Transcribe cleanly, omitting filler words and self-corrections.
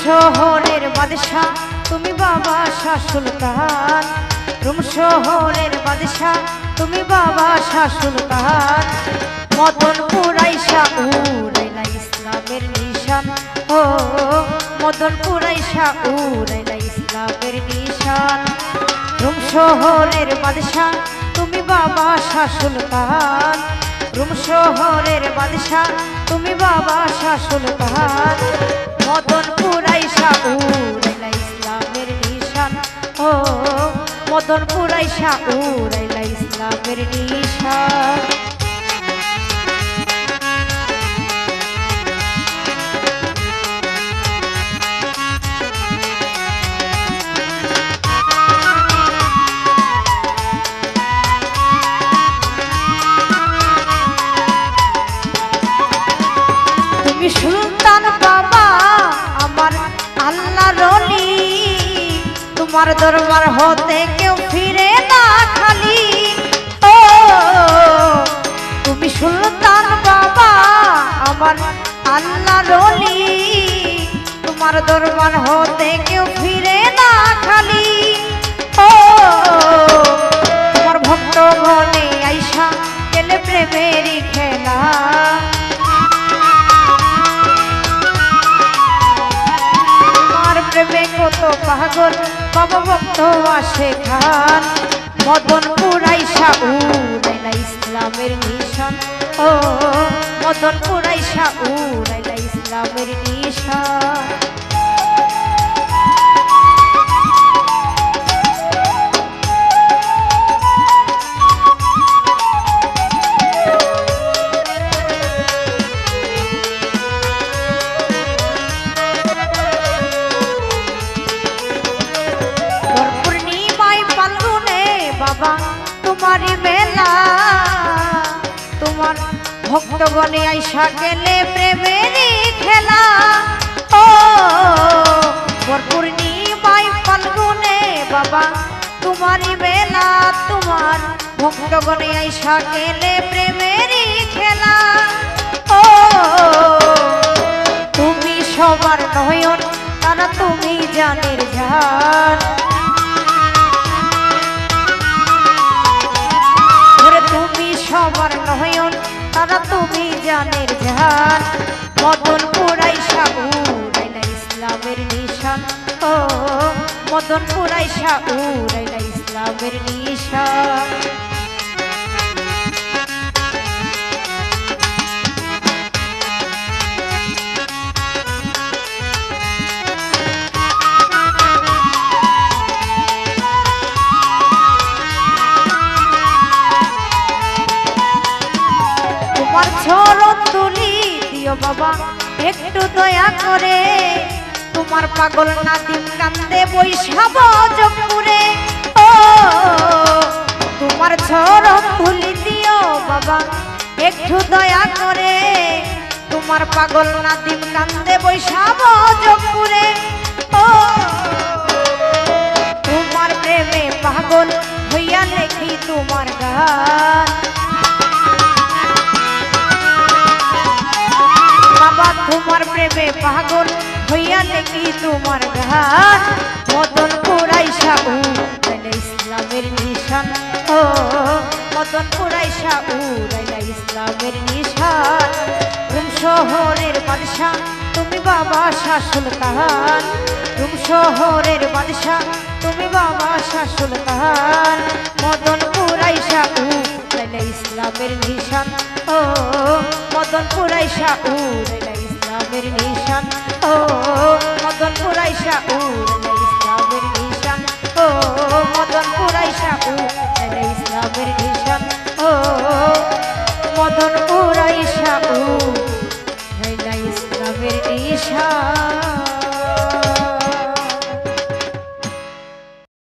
শহরের বাদশা তুমি বাবা শাহ সুলতান, রুম শহরের বাদশা তুমি বাবা শাহ সুলতান। মদনপুর আইসা উড়াইলা ইসলামের নিশান, ও মদনপুর আইসা উড়াইলা ইসলামের নিশান। রুম শহরের বাদশা তুমি বাবা শাহ সুলতান, রুম শহরের বাদশা তুমি বাবা শাহ সুলতান। মদনপুর আইসা উড়াইলা ইসলামের নিশান, ও মদনপুর আইসা উড়াইলা ইসলামের নিশান। তুমি সুলতান বাবা আমার আল্লাহর ওলি, তোমার দরবার হতে কেউ ফিরে না খালি। ও তুমি সুলতান বাবা আমার আল্লাহর ওলি, তোমার দরবার হতে কেউ ফিরে না খালি। ও তোমার ভক্ত গণে আইসা গেলে প্রেমেরই খেলা, প্রেমে কত পাগল বাবা ভক্ত আসে খান। মদনপুর আইসা উড়াইলা ইসলামের নিশান, ও মদনপুর আইসা উড়াইলা ইসলামের নিশান। বাবা তোমারই মেলা, তোমার ভক্তগণে আইসা গেলে প্রেমেরই খেলা। ও পূর্ণিমায় ফাল্গুনে বাবা তোমারই মেলা, তোমার ভক্তগণে আইসা গেলে প্রেমেরই খেলা। ও তুমি সবার নয়ন তারা তুমি জানের জান, সবার নয়ন তারা তুমি জানের জান। মদনপুর আইসা উড়াইলা ইসলামের নিশান, ও মদনপুর আইসা উড়াইলা ইসলামের নিশান। তোমার চরণ তুলি দিও বাবা একটু দয়া করে, তোমার পাগল নাদিম কান্দে বৈশাব জগপুরে। ও তোমার চরণ তুলি দিও বাবা একটু দয়া করে, তোমার পাগল নাদিম কান্দে বৈশাব জগপুরে। ও তোমার প্রেমে পাগল হইয়া লেখি তোমার গান, বাবা তোমার প্রেমে পাগল হইয়া লেখি তোমার গান। মদনপুর আইসা উড়াইলা ইসলামের নিশান, ও মদনপুর আইসা উড়াইলা ইসলামের নিশান। রুম শহরের বাদশা তুমি বাবা শাহ সুলতান, রুম শহরের বাদশা তুমি বাবা শাহ সুলতান। মদনপুর আইসা উড়াইলা ইসলামের নিশান, ও মদনপুর আইসা উড়াইলা ইসলামের নিশান। ও মদনপুর আইসা উড়াইলা ইসলামের নিশান, ও মদনপুর আইসা উড়াইলা ইসলামের নিশান। ও মদনপুর আইসা উড়াইলা ইসলামের নিশান।